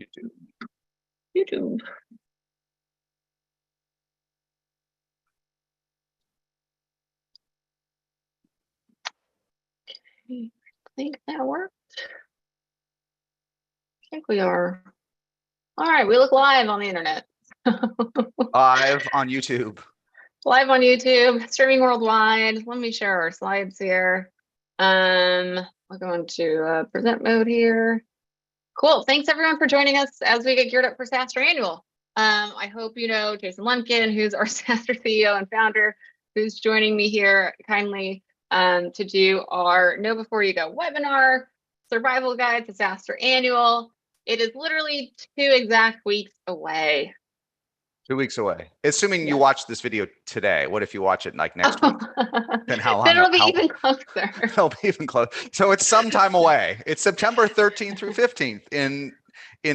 YouTube. YouTube. I think that worked. I think we are. All right, we look live on the internet. Live on YouTube. Live on YouTube, streaming worldwide. Let me share our slides here. We're going to present mode here. Cool. Thanks everyone for joining us as we get geared up for SaaStr Annual. I hope you know Jason Lumpkin, who's our SaaStr CEO and founder, who's joining me here kindly to do our Know Before You Go webinar, Survival Guide to SaaStr Annual. It is literally 2 exact weeks away. 2 weeks away. Assuming you watch this video today. What if you watch it like next week? Then how long? Then it'll be even closer. It'll be even closer. So it's sometime away. It's September 13th through 15th in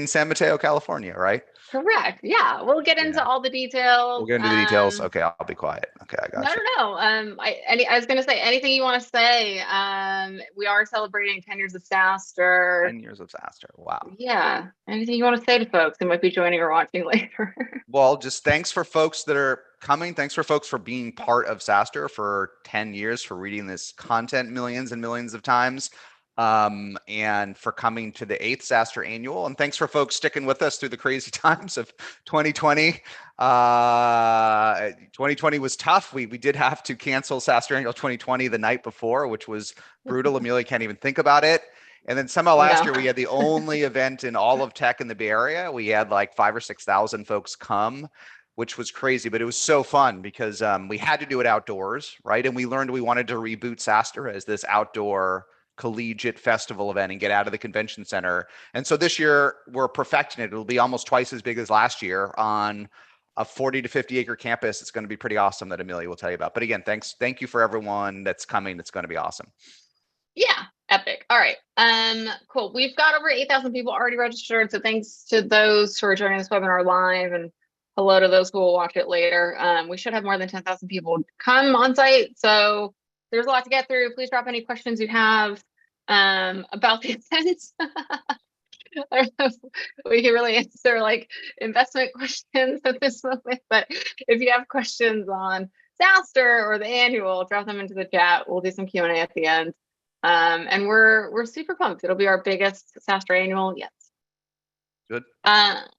San Mateo, California, right? Correct. Yeah, we'll get into all the details. We'll get into the details. Okay, I'll be quiet. Okay, I got you. No. I was going to say anything you want to say. We are celebrating 10 years of SaaStr. 10 years of SaaStr. Wow. Yeah. Anything you want to say to folks who might be joining or watching later? Well, just thanks for folks that are coming. Thanks for folks for being part of SaaStr for 10 years, for reading this content millions and millions of times. And for coming to the 8th SaaStr Annual. And thanks for folks sticking with us through the crazy times of 2020. 2020 was tough. We did have to cancel SaaStr Annual 2020 the night before, which was brutal. Amelia can't even think about it. And then somehow last year we had the only event in all of tech in the Bay Area. We had like 5,000 or 6,000 folks come, which was crazy, but it was so fun because we had to do it outdoors, right? And we learned we wanted to reboot SaaStr as this outdoor collegiate festival event and get out of the convention center. And so this year we're perfecting it. It'll be almost twice as big as last year on a 40 to 50 acre campus. It's going to be pretty awesome that Amelia will tell you about. But again, thank you for everyone that's coming. It's going to be awesome. Yeah, epic. All right. Cool. We've got over 8,000 people already registered. So thanks to those who are joining this webinar live, and hello to those who will watch it later. We should have more than 10,000 people come on site. So there's a lot to get through. Please drop any questions you have about the event. I don't know if we can really answer like investment questions at this moment, but if you have questions on SaaStr or the annual, drop them into the chat. We'll do some Q&A at the end. And we're super pumped. It'll be our biggest SaaStr Annual yet. Good.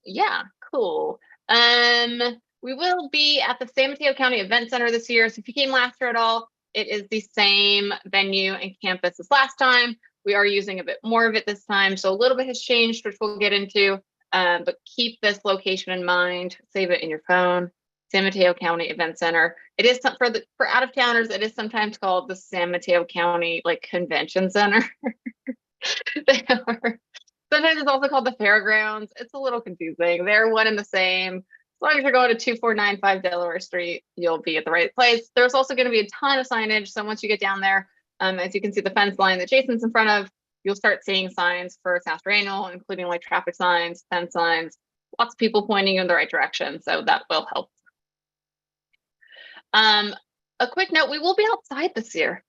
Yeah, cool. We will be at the San Mateo County Event Center this year. So if you came last year at all, it is the same venue and campus as last time. We are using a bit more of it this time. So a little bit has changed, which we'll get into, but keep this location in mind. Save it in your phone. San Mateo County Event Center. It is for out of towners. It is sometimes called the San Mateo County Convention Center. Sometimes it's also called the Fairgrounds. It's a little confusing. They're one and the same. As long as you're going to 2495 Delaware Street, you'll be at the right place. There's also going to be a ton of signage. So once you get down there, as you can see the fence line that Jason's in front of, you'll start seeing signs for SaaStr Annual, including like traffic signs, fence signs, lots of people pointing in the right direction. So that will help. A quick note, we will be outside this year.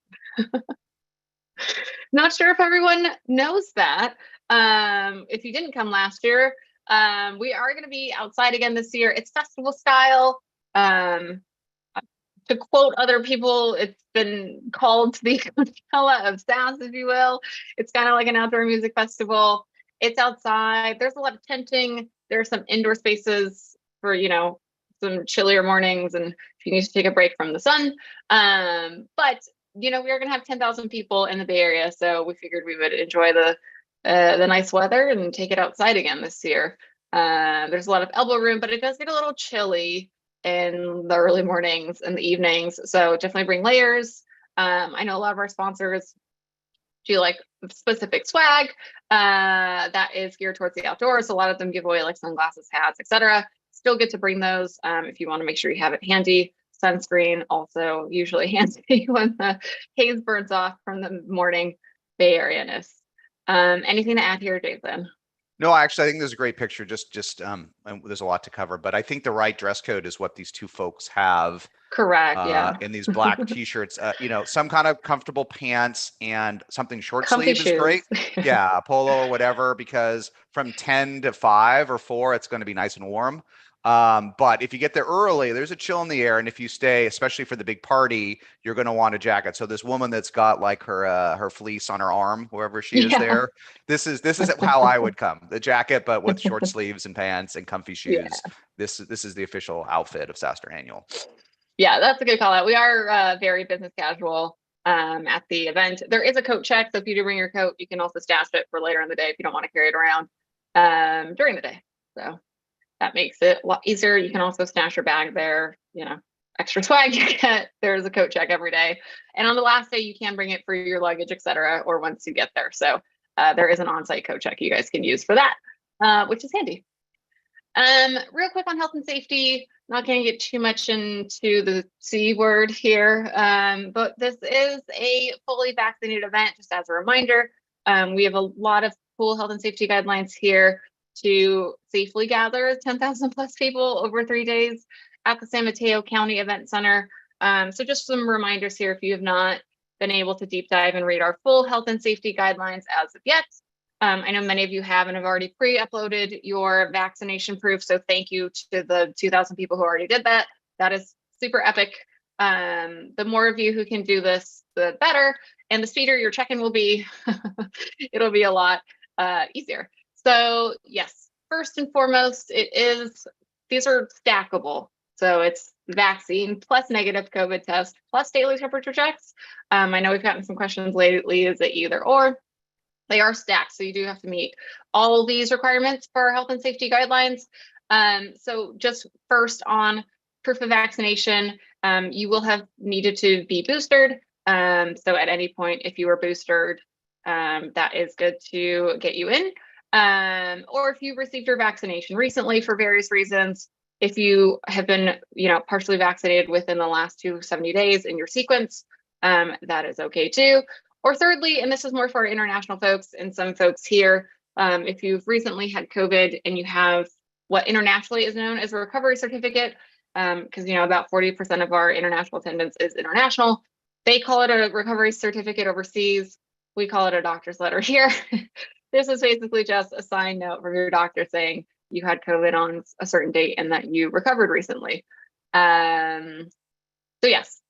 Not sure if everyone knows that. If you didn't come last year, we are going to be outside again this year. It's festival style. To quote other people, it's been called the Coachella of SaaS, if you will. It's kind of like an outdoor music festival. It's outside. There's a lot of tenting. There's some indoor spaces for, some chillier mornings and if you need to take a break from the sun. But, we are going to have 10,000 people in the Bay Area. So we figured we would enjoy the nice weather and take it outside again this year. There's a lot of elbow room, but it does get a little chilly in the early mornings and the evenings. So definitely bring layers. I know a lot of our sponsors do like specific swag that is geared towards the outdoors. A lot of them give away like sunglasses, hats, etc. Still get to bring those if you want to make sure you have it handy. Sunscreen also usually handy when the haze burns off from the morning Bay Area-ness. Anything to add here, Jason? No, actually, I think there's a great picture. And there's a lot to cover, but I think the right dress code is what these two folks have. Correct. Yeah. In these black t-shirts, some kind of comfortable pants and something short Comfy sleeve is great. shoes. Yeah, a polo or whatever, because from 10 to 5 or 4, it's going to be nice and warm. But if you get there early, there's a chill in the air, and if you stay, especially for the big party, you're going to want a jacket. So this woman that's got like her fleece on her arm, wherever she is Yeah. there, this is how I would come. The jacket, but with short sleeves and pants and comfy Yeah. shoes. This is the official outfit of SaaStr Annual. Yeah, that's a good call out. We are very business casual at the event. There is a coat check, so if you do bring your coat, you can also stash it for later in the day if you don't want to carry it around during the day. So that makes it a lot easier. You can also stash your bag there, extra swag you get. There's a coat check every day. And on the last day, you can bring it for your luggage, etc., or once you get there. So there is an on-site coat check you guys can use for that, which is handy. Real quick on health and safety, not going to get too much into the C word here, but this is a fully vaccinated event, just as a reminder. We have a lot of cool health and safety guidelines here to safely gather 10,000 plus people over 3 days at the San Mateo County Event Center. So just some reminders here if you have not been able to deep dive and read our full health and safety guidelines as of yet. I know many of you have and have already pre-uploaded your vaccination proof. So thank you to the 2,000 people who already did that. That is super epic. The more of you who can do this, the better. And the speedier your check-in will be, it'll be a lot easier. So yes, first and foremost, these are stackable. So it's vaccine plus negative COVID test plus daily temperature checks. I know we've gotten some questions lately, is it either or? They are stacked, so you do have to meet all these requirements for health and safety guidelines. So just first on proof of vaccination, you will have needed to be boosted. So at any point, if you were boosted, that is good to get you in. Or if you received your vaccination recently for various reasons, if you have been, partially vaccinated within the last 270 days in your sequence, that is okay too. Or thirdly, and this is more for our international folks and some folks here, if you've recently had COVID and you have what internationally is known as a recovery certificate, because about 40% of our international attendance is international. They call it a recovery certificate overseas. We call it a doctor's letter here. This is basically just a signed note from your doctor saying you had COVID on a certain date and that you recovered recently. So yes,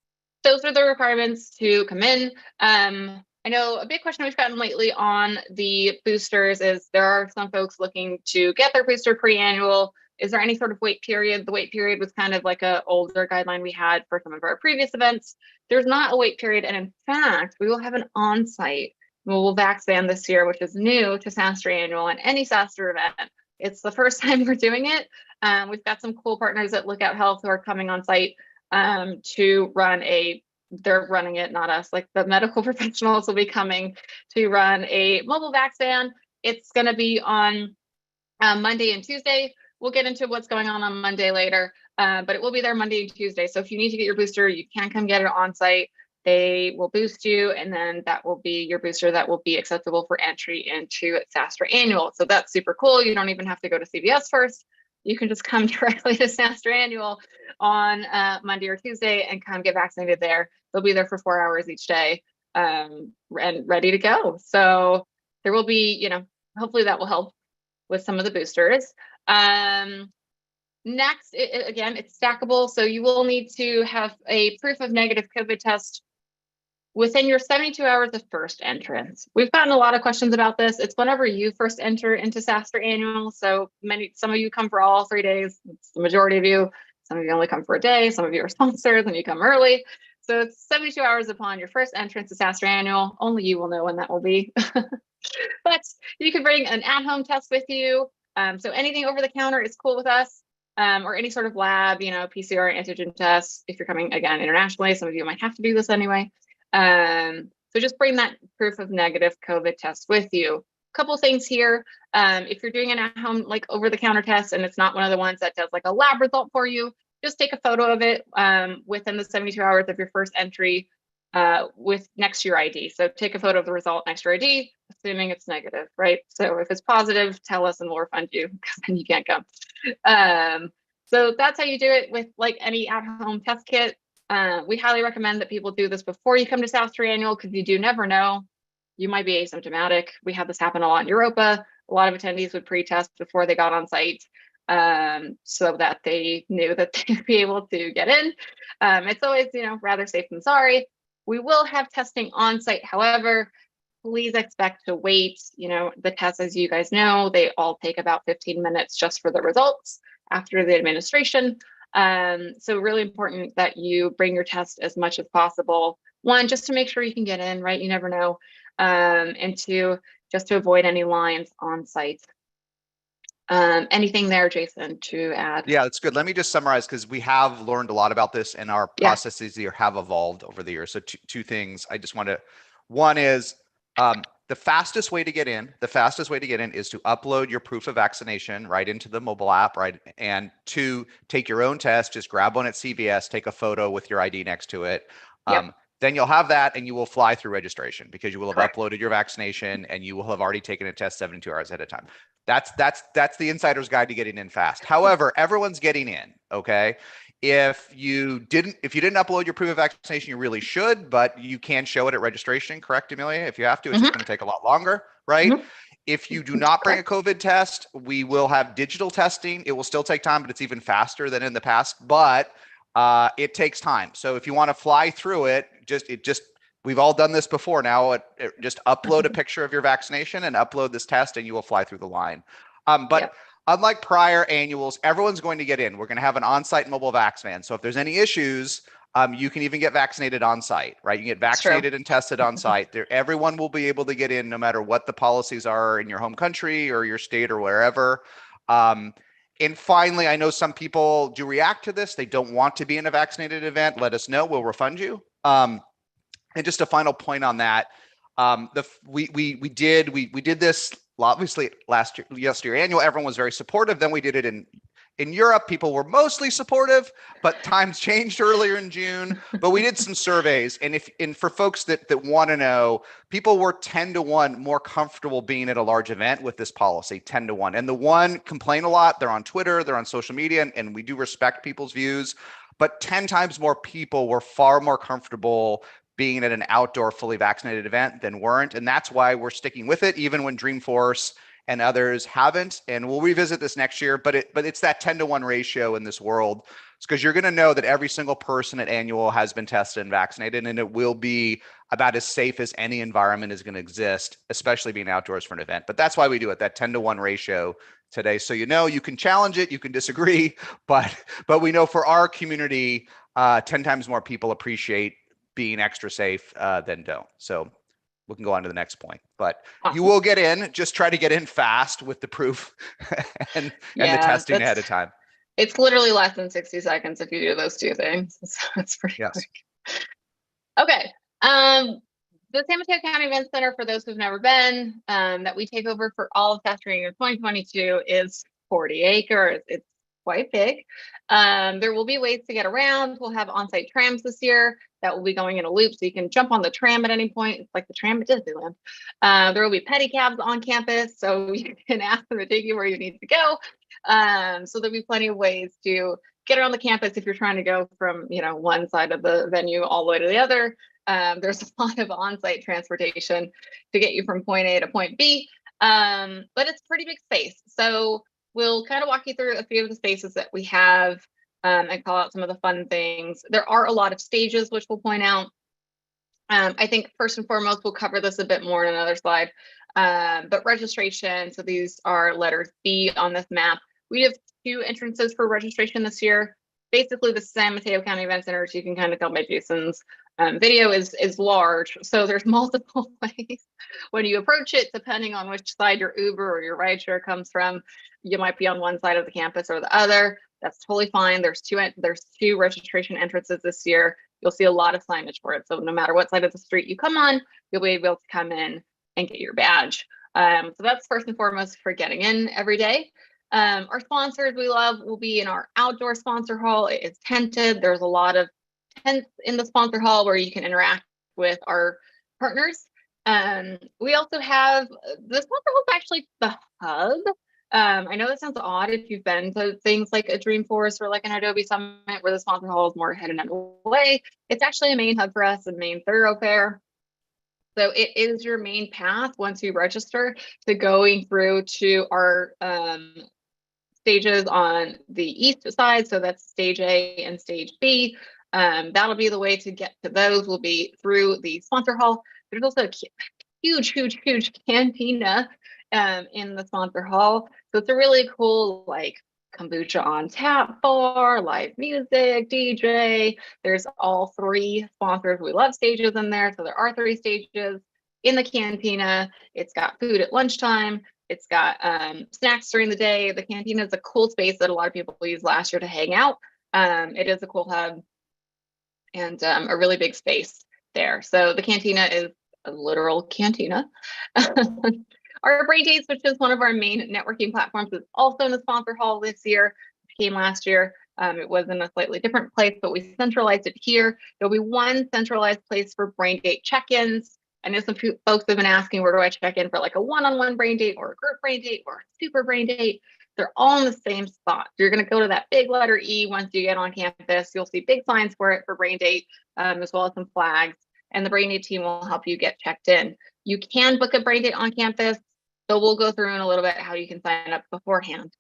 those are the requirements to come in. I know a big question we've gotten lately on the boosters is there are some folks looking to get their booster pre-annual. Is there any sort of wait period? The wait period was kind of like an older guideline we had for some of our previous events. There's not a wait period. And in fact, we will have an on-site mobile vax van this year, which is new to SaaStr Annual and any SaaStr event. It's the first time we're doing it. We've got some cool partners at Lookout Health who are coming on site to run they're running it, not us, like the medical professionals will be coming to run a mobile vax van. It's going to be on Monday and Tuesday. We'll get into what's going on Monday later, but it will be there Monday and Tuesday. So if you need to get your booster, you can come get it on site. They will boost you, and then that will be your booster that will be acceptable for entry into SaaStr Annual. So that's super cool. You don't even have to go to CVS first. You can just come directly to SaaStr Annual on Monday or Tuesday and come get vaccinated there. They'll be there for 4 hours each day and ready to go. So there will be, hopefully that will help with some of the boosters. Next, again, it's stackable. So you will need to have a proof of negative COVID test within your 72 hours of first entrance. We've gotten a lot of questions about this. It's whenever you first enter into SaaStr Annual. So some of you come for all 3 days. It's the majority of you. Some of you only come for a day. Some of you are sponsors and you come early. So it's 72 hours upon your first entrance to SaaStr Annual. Only you will know when that will be. But you can bring an at-home test with you. So anything over the counter is cool with us. Or any sort of lab, PCR antigen tests. If you're coming, again, internationally, some of you might have to do this anyway. So just bring that proof of negative COVID test with you. A couple things here. If you're doing an at-home, like over-the-counter test, and it's not one of the ones that does like a lab result for you, just take a photo of it within the 72 hours of your first entry with next to your ID. So take a photo of the result next to your ID, assuming it's negative, right? So if it's positive, tell us and we'll refund you because then you can't come. So that's how you do it with like any at-home test kit. We highly recommend that people do this before you come to SaaStr Annual because you do never know. You might be asymptomatic. We had this happen a lot in Europa. A lot of attendees would pre-test before they got on site so that they knew that they'd be able to get in. It's always, rather safe than sorry. We will have testing on site. However, please expect to wait. The tests, as you guys know, they all take about 15 minutes just for the results after the administration. So really important that you bring your test as much as possible. One, just to make sure you can get in, right? You never know. And two, just to avoid any lines on site. Anything there, Jason, to add? Yeah, that's good. Let me just summarize because we have learned a lot about this and our processes here have evolved over the years. So two things I just want to, one is the fastest way to get in is to upload your proof of vaccination right into the mobile app, right? And two, take your own test, just grab one at CVS, take a photo with your ID next to it. Then you'll have that and you will fly through registration because you will have uploaded your vaccination and you will have already taken a test 72 hours ahead of time. That's the insider's guide to getting in fast. However, everyone's getting in, okay? If you didn't upload your proof of vaccination, you really should, but you can show it at registration, correct, Amelia? If you have to, it's just going to take a lot longer, right? If you do not bring a COVID test, we will have digital testing. It will still take time, but it's even faster than in the past, but it takes time. So if you want to fly through it, we've all done this before now. Just upload a picture of your vaccination and upload this test and you will fly through the line. But unlike prior annuals, everyone's going to get in. We're going to have an on-site mobile vax van. So if there's any issues, you can even get vaccinated on site, right? You can get vaccinated and tested on site. Everyone will be able to get in no matter what the policies are in your home country or your state or wherever. And finally, I know some people do react to this. They don't want to be in a vaccinated event. Let us know. We'll refund you. And just a final point on that. We did this obviously yesterday annual. Everyone was very supportive. Then we did it in Europe. People were mostly supportive, but times changed earlier in June. But we did some surveys, and for folks that want to know, people were 10-1 more comfortable being at a large event with this policy, 10-1. And the one complain a lot. They're on Twitter, they're on social media, and we do respect people's views. But 10 times more people were far more comfortable being at an outdoor fully vaccinated event than weren't. And that's why we're sticking with it, even when Dreamforce and others haven't. And we'll revisit this next year, but it's that 10-1 ratio in this world. It's because you're going to know that every single person at annual has been tested and vaccinated, and it will be about as safe as any environment is going to exist, especially being outdoors for an event. But that's why we do it, that 10-1 ratio today. So you can challenge it, you can disagree, but we know for our community, 10 times more people appreciate being extra safe than don't. So we can go on to the next point, but you will get in. Just try to get in fast with the proof and the testing ahead of time. It's literally less than 60 seconds if you do those two things. So it's pretty quick. Okay. The San Mateo County Event Center, for those who've never been, that we take over for all of SaaStr 2022 is 40 acres. It's quite big. There will be ways to get around. We'll have on-site trams this year that will be going in a loop, so you can jump on the tram at any point. It's like the tram at Disneyland. There will be pedicabs on campus, so you can ask them to take you where you need to go. So there'll be plenty of ways to get around the campus if you're trying to go from one side of the venue all the way to the other. There's a lot of on-site transportation to get you from point A to point B, but it's a pretty big space. So we'll kind of walk you through a few of the spaces that we have and call out some of the fun things. There are a lot of stages, which we'll point out. I think first and foremost, we'll cover this a bit more in another slide, but registration. So these are letters B on this map. We have 2 entrances for registration this year. Basically, the San Mateo County Event Center, as you can kind of tell by Jason's video, is large. So there's multiple ways when you approach it, depending on which side your Uber or your rideshare comes from. You might be on one side of the campus or the other. That's totally fine. There's two registration entrances this year. You'll see a lot of signage for it. So no matter what side of the street you come on, you'll be able to come in and get your badge. So that's first and foremost for getting in every day. Our sponsors we love will be in our outdoor sponsor hall. It is tented. There's a lot of tents in the sponsor hall where you can interact with our partners. We also have the sponsor hall is actually the hub. I know that sounds odd if you've been to things like a Dreamforce or like an Adobe Summit where the sponsor hall is more hidden away. It's actually a main hub for us, a main thoroughfare. So it is your main path once you register to going through to our stages on the east side. So that's stage A and stage B. That'll be the way to get to those, will be through the sponsor hall. There's also a huge cantina in the sponsor hall. So it's a really cool, like, kombucha on tap bar, live music, DJ. There's all three sponsors. We love stages in there. So there are 3 stages in the cantina. It's got food at lunchtime. It's got snacks during the day. The cantina is a cool space that a lot of people used last year to hang out. It is a cool hub and a really big space there. So the cantina is a literal cantina. Our Brain Dates, which is one of our main networking platforms, is also in the sponsor hall this year. It came last year. It was in a slightly different place, but we centralized it here. There'll be one centralized place for Brain Date check-ins. I know some folks have been asking, where do I check in for like a one-on-one brain date or a group brain date or a super brain date? They're all in the same spot. You're going to go to that big letter E once you get on campus. You'll see big signs for it for brain date, as well as some flags. And the brain date team will help you get checked in. You can book a brain date on campus. So we'll go through in a little bit how you can sign up beforehand.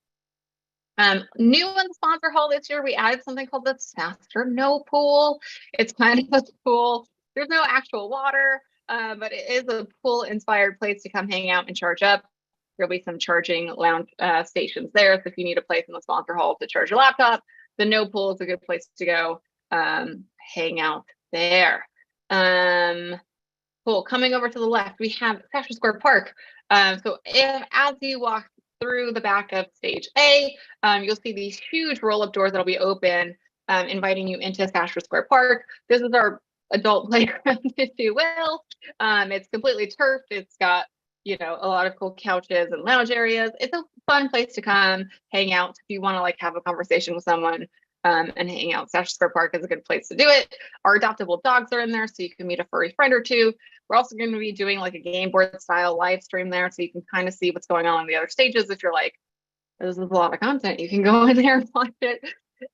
New in the sponsor hall this year, we added something called the SaaStr No Pool. It's kind of a pool. There's no actual water, but it is a pool-inspired place to come hang out and charge up. There'll be some charging lounge stations there. So if you need a place in the sponsor hall to charge your laptop, the No Pool is a good place to go hang out there. Cool. Coming over to the left, we have SaaStr Square Park. So as you walk through the back of stage A, you'll see these huge roll-up doors that'll be open, inviting you into SaaStr Square Park. This is our adult playground, if you will. It's completely turfed. It's got, you know, a lot of cool couches and lounge areas. It's a fun place to come hang out if you want to like have a conversation with someone. And hang out. SaaStr Square Park is a good place to do it. Our adoptable dogs are in there, so you can meet a furry friend or two. We're also going to be doing like a game board style live stream there, so you can kind of see what's going on in the other stages. If you're like, this is a lot of content, you can go in there and watch it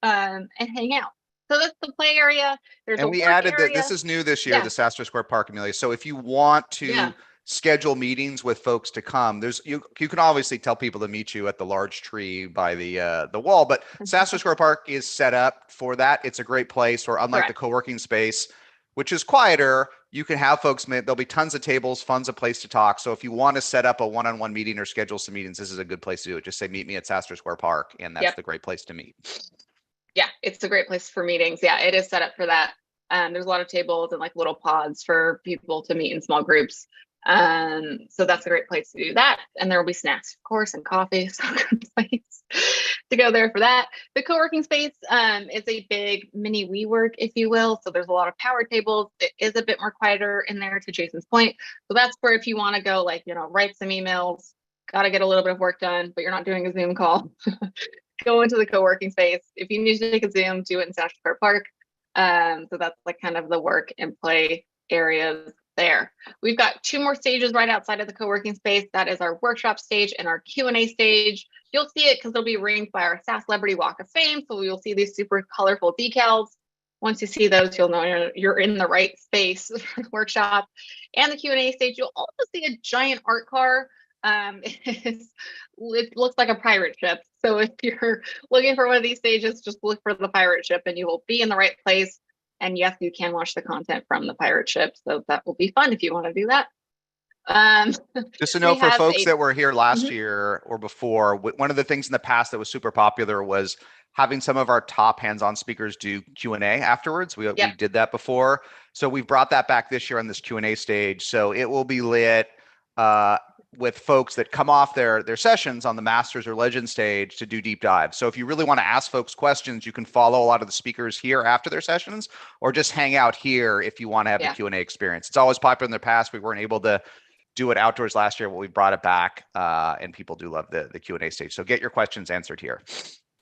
and hang out. So that's the play area. And we added that this is new this year, the SaaStr Square Park, Amelia. So if you want to schedule meetings with folks to come, you can obviously tell people to meet you at the large tree by the wall, but SaaStr Square Park is set up for that. It's a great place where, unlike the co-working space, which is quieter, you can have folks, there'll be tons of tables, fun's a place to talk. So if you want to set up a one-on-one meeting or schedule some meetings, this is a good place to do it. Just say, meet me at SaaStr Square Park. And that's the great place to meet. Yeah, it's a great place for meetings. Yeah, it is set up for that. There's a lot of tables and like little pods for people to meet in small groups. So that's a great place to do that. And there will be snacks, of course, and coffee. So good place to go there for that. The co-working space is a big mini WeWork, if you will. So there's a lot of power tables. It is a bit more quieter in there, to Jason's point. So that's where, if you want to go, like, you know, write some emails, got to get a little bit of work done, but you're not doing a Zoom call, go into the co-working space. If you need to take a Zoom, do it in SaaStr Square Park. So that's like kind of the work and play areas there. We've got 2 more stages right outside of the co-working space. That is our workshop stage and our Q&A stage. You'll see it because they'll be ringed by our SaaS Celebrity Walk of Fame. So you'll see these super colorful decals. Once you see those, you'll know you're in the right space for the workshop. And the Q&A stage, you'll also see a giant art car. It looks like a pirate ship. So if you're looking for one of these stages, just look for the pirate ship and you will be in the right place. And yes, you can watch the content from the pirate ship. So that will be fun if you want to do that. Just to know for folks that were here last year or before, one of the things in the past that was super popular was having some of our top hands-on speakers do Q&A afterwards. We did that before. So we've brought that back this year on this Q&A stage. So it will be lit with folks that come off their sessions on the Masters or Legend stage to do deep dives. So if you really want to ask folks questions, you can follow a lot of the speakers here after their sessions, or just hang out here if you want to have the Q&A experience. It's always popular in the past. We weren't able to do it outdoors last year, but we brought it back, and people do love the Q&A stage. So get your questions answered here.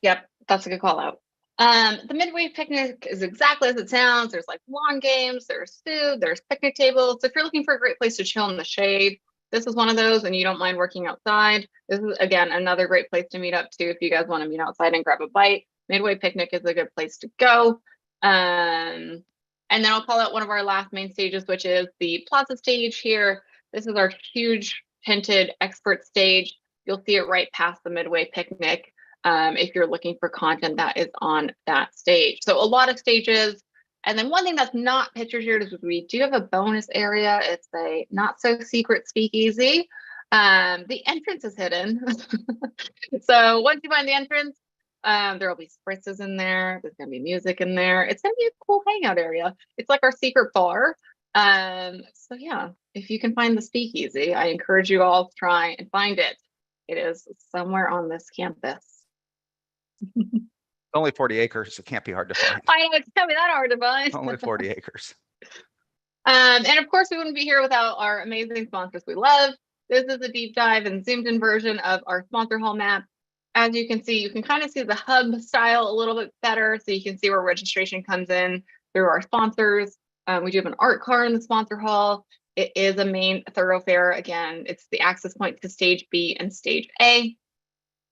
Yep, that's a good call out. The midway picnic is exactly as it sounds. There's like lawn games, there's food, there's picnic tables. If you're looking for a great place to chill in the shade, this is one of those, and you don't mind working outside. This is, again, another great place to meet up too if you guys want to meet outside and grab a bite. Midway picnic is a good place to go. And then I'll call out one of our last main stages, which is the plaza stage here. This is our huge tinted expert stage. You'll see it right past the midway picnic. If you're looking for content that is on that stage. So a lot of stages. And then one thing that's not pictured here is we do have a bonus area. It's a not so secret speakeasy. The entrance is hidden. So once you find the entrance, there will be spritzes in there. There's going to be music in there. It's going to be a cool hangout area. It's like our secret bar. So yeah, if you can find the speakeasy, I encourage you all to try and find it. It is somewhere on this campus. Only 40 acres. It can't be hard to find. I know, it's can't be that hard to find. Only 40 acres. And of course, we wouldn't be here without our amazing sponsors we love. This is a deep dive and zoomed in version of our sponsor hall map. As you can see, you can kind of see the hub style a little bit better. So you can see where registration comes in through our sponsors. We do have an art car in the sponsor hall. It is a main thoroughfare. Again, it's the access point to stage B and stage A,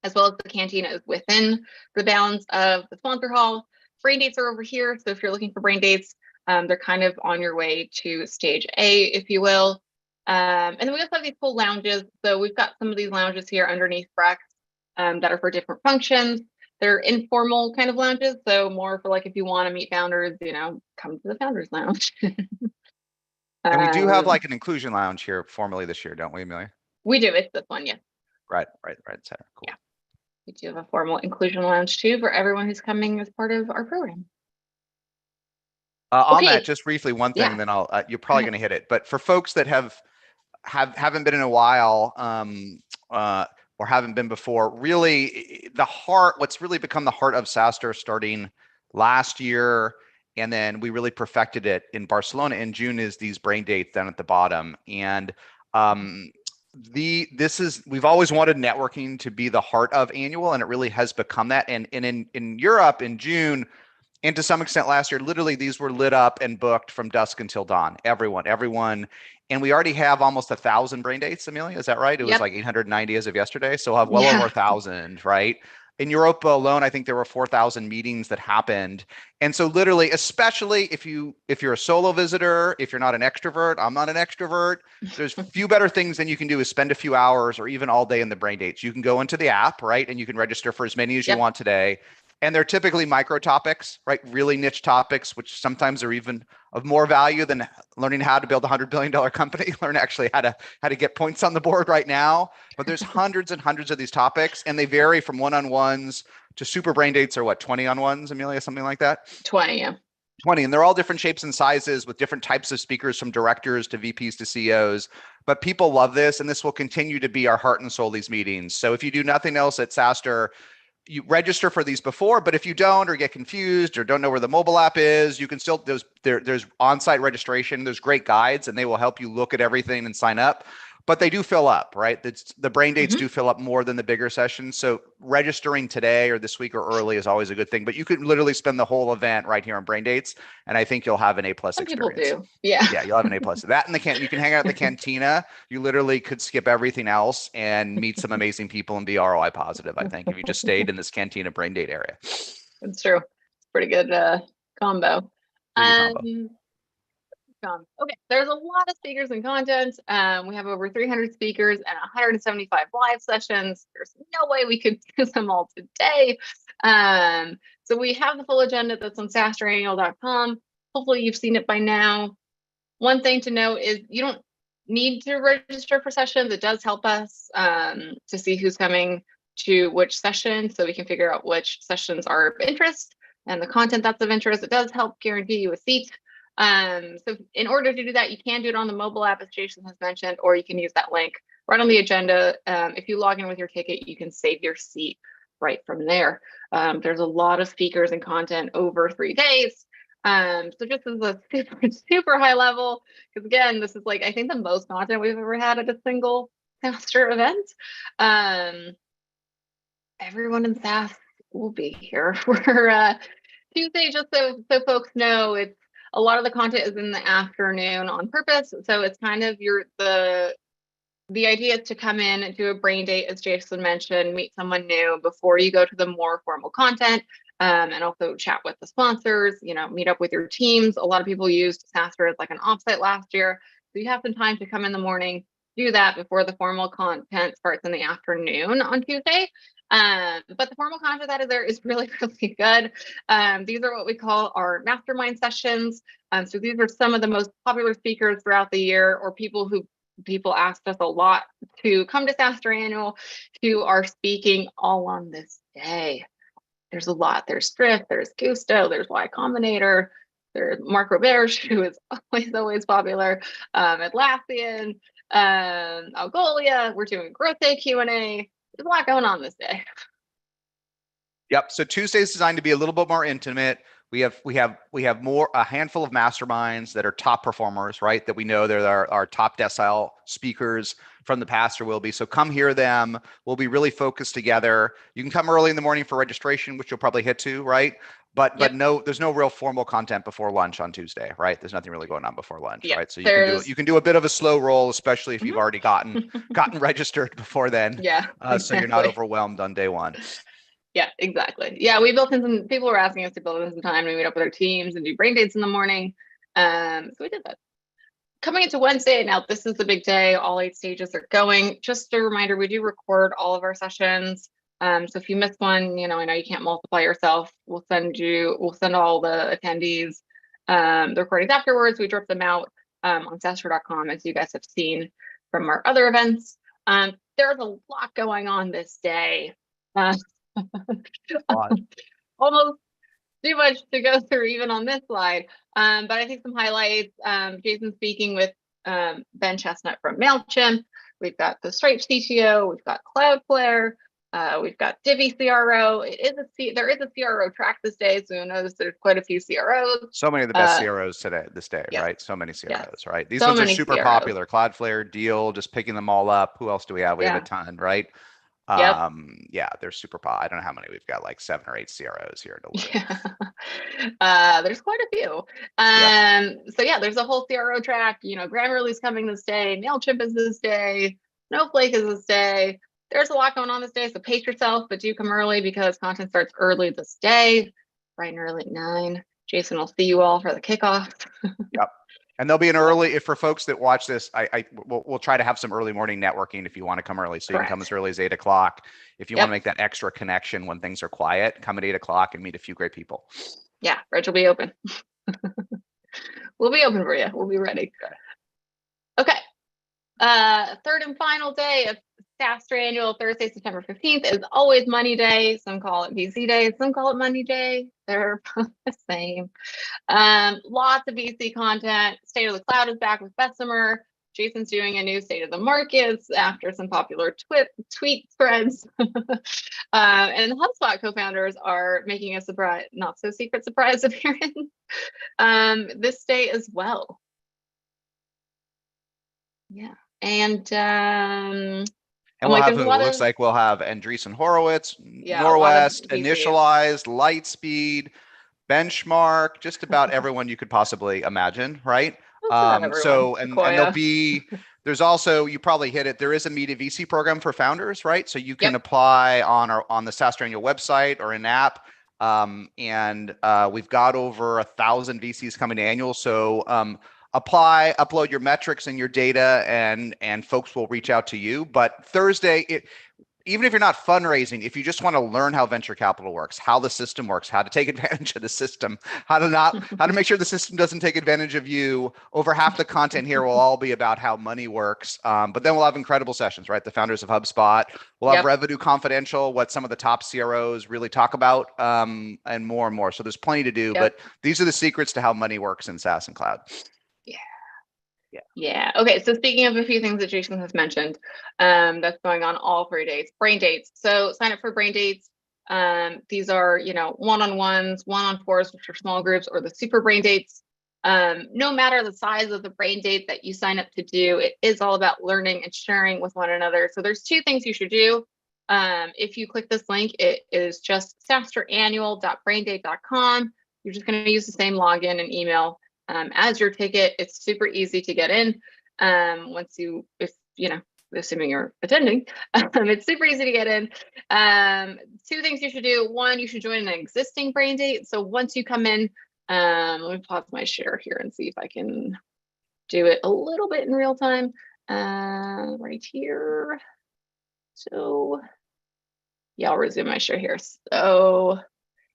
as well as the cantina is within the bounds of the sponsor hall. Brain dates are over here. So if you're looking for brain dates, they're kind of on your way to stage A, if you will. And then we also have these cool lounges. So we've got some of these lounges here underneath Brex that are for different functions. They're informal kind of lounges. So more for like, if you want to meet founders, you know, come to the founders lounge. And we do have like an inclusion lounge here formally this year, don't we, Amelia? We do. It's this one, yes. Right. Center. Cool. Yeah. We do have a formal inclusion lounge too for everyone who's coming as part of our program. On that, just briefly, one thing, then I'll. You're probably going to hit it, but for folks that haven't been in a while, or haven't been before, really what's really become the heart of SaaStr starting last year, and then we really perfected it in Barcelona in June, is these brain dates down at the bottom. And we've always wanted networking to be the heart of annual, and it really has become that. And in Europe in June, and to some extent last year, literally these were lit up and booked from dusk until dawn. Everyone. And we already have almost 1,000 brain dates, Amelia, is that right? It was like 890 as of yesterday. So we'll have well over 1,000, right? In Europe alone, I think there were 4,000 meetings that happened. And so literally, especially if you're a solo visitor, if you're not an extrovert, I'm not an extrovert, there's few better things than you can do is spend a few hours or even all day in the brain dates. You can go into the app, right? And you can register for as many as you want today. And they're typically micro topics, right? Really niche topics, which sometimes are even of more value than learning how to build a $100 billion company. Learn actually how to get points on the board right now. But there's hundreds and hundreds of these topics, and they vary from one-on-ones to super brain dates, or what, 20-on-ones, Amelia, something like that? 20, yeah. 20, and they're all different shapes and sizes with different types of speakers, from directors to VPs to CEOs. But people love this, and this will continue to be our heart and soul, these meetings. So if you do nothing else at SaaStr, you register for these before, but if you don't, or get confused, or don't know where the mobile app is, you can still, there's on-site registration, there's great guides, and they will help you look at everything and sign up. But they do fill up, right? The brain dates do fill up more than the bigger sessions. So registering today or this week or early is always a good thing. But you could literally spend the whole event right here on brain dates, and I think you'll have an A+ experience. People do, yeah. Yeah, you'll have an A+. That, and you can hang out at the cantina. You literally could skip everything else and meet some amazing people and be ROI positive, I think, if you just stayed in this cantina brain date area. It's true. It's pretty good combo. Okay, there's a lot of speakers and content. We have over 300 speakers and 175 live sessions. There's no way we could do them all today. So we have the full agenda that's on SaaStrannual.com. Hopefully you've seen it by now. One thing to note is you don't need to register for sessions. It does help us to see who's coming to which session, so we can figure out which sessions are of interest and the content that's of interest. It does help guarantee you a seat. So in order to do that, you can do it on the mobile app, as Jason has mentioned, or you can use that link right on the agenda. If you log in with your ticket, you can save your seat right from there. There's a lot of speakers and content over 3 days. So just as a super high level, because again, this is like, I think the most content we've ever had at a single SaaStr event. Everyone in SaaS will be here. Tuesday, just so folks know, it's a lot of the content is in the afternoon on purpose. So it's kind of the idea is to come in and do a brain date, as Jason mentioned, meet someone new before you go to the more formal content, and also chat with the sponsors, meet up with your teams. A lot of people used SaaStr as like an offsite last year. So you have some time to come in the morning, do that before the formal content starts in the afternoon on Tuesday. But the formal content that is there is really, really good. These are what we call our mastermind sessions. So these are some of the most popular speakers throughout the year, or people asked us a lot to come to SaaStr Annual, who are speaking all on this day. There's a lot. There's Drift, there's Gusto, there's Y Combinator, there's Mark Roberge, who is always popular, Atlassian, Algolia. We're doing Growth Day Q&A. There's a lot going on this day. Yep. So Tuesday is designed to be a little bit more intimate. We have a handful of masterminds that are top performers, right? That we know they're our top decile speakers from the past or will be. So come hear them. We'll be really focused together. You can come early in the morning for registration, which you'll probably hit to, right? But no, there's no real formal content before lunch on Tuesday, right? There's nothing really going on before lunch, right? So you can do a bit of a slow roll, especially if you've already gotten registered before then. Yeah. Exactly. So you're not overwhelmed on day one. Yeah, exactly. Yeah, we built in some, people were asking us to build in some time to meet up with our teams and do brain dates in the morning. So we did that. Coming into Wednesday, now this is the big day. All 8 stages are going. Just a reminder, we do record all of our sessions. So if you miss one, I know you can't multiply yourself. We'll send all the attendees the recordings afterwards. We drip them out on SaaStr.com, as you guys have seen from our other events. There's a lot going on this day. Almost too much to go through even on this slide, but I think some highlights. Jason speaking with Ben Chestnut from MailChimp. We've got the Stripe CTO. We've got Cloudflare. We've got Divi CRO. There is a CRO track this day, so you'll notice there's quite a few CROs. So many of the best CROs this day, yeah. right? So many CROs, yeah. right? These ones are super popular. Cloudflare, Deal, just picking them all up. Who else do we have? We have a ton, right? Yeah, they're super popular. I don't know how many we've got, like 7 or 8 CROs here to learn. Yeah. There's quite a few. So yeah, there's a whole CRO track. Grammarly's coming this day. MailChimp is this day. Snowflake is this day. There's a lot going on this day, so pace yourself, but do come early because content starts early this day, bright and early at 9. Jason will see you all for the kickoff. Yep. And there'll be an early, if for folks that watch this, we'll try to have some early morning networking if you want to come early. So you can come as early as 8 o'clock. If you want to make that extra connection when things are quiet, come at 8 o'clock and meet a few great people. Yeah, Reg will be open. We'll be open for you. We'll be ready. Okay. Third and final day of SaaStr Annual, Thursday, September 15th, is always Money Day. Some call it VC Day, some call it Money Day. They're both the same. Lots of VC content. State of the Cloud is back with Bessemer. Jason's doing a new State of the Markets after some popular tweet threads. And the HubSpot co-founders are making a surprise, not so secret surprise appearance this day as well. Yeah. And we'll have who? It looks like we'll have Andreessen Horowitz, Norwest, Initialized, Lightspeed, Benchmark, just about everyone you could possibly imagine, right? And there's also, you probably hit it, there is a Meet a VC program for founders, right? So you can apply on the SaaStr Annual website or an app. And we've got over 1,000 VCs coming to Annual. So apply, upload your metrics and your data, and folks will reach out to you. But Thursday, even if you're not fundraising, if you just want to learn how venture capital works, how the system works, how to take advantage of the system, how to make sure the system doesn't take advantage of you, over half the content here will all be about how money works. But then we'll have incredible sessions, right? The founders of HubSpot. We'll have Revenue Confidential, what some of the top CROs really talk about, and more and more. So there's plenty to do, but these are the secrets to how money works in SaaS and cloud. Yeah. Okay. So speaking of a few things that Jason has mentioned, that's going on all 3 days, brain dates. So sign up for brain dates. These are, one-on-ones, 1-on-4s, which are small groups, or the super brain dates. No matter the size of the brain date that you sign up to do, it is all about learning and sharing with one another. So there's 2 things you should do. If you click this link, it is just SaaStrannual.braindate.com. You're just going to use the same login and email as your ticket. It's super easy to get in. Assuming you're attending, it's super easy to get in. Two things you should do. One, you should join an existing brain date. So once you come in, let me pause my share here and see if I can do it a little bit in real time. Right here. So yeah, I'll resume my share here. So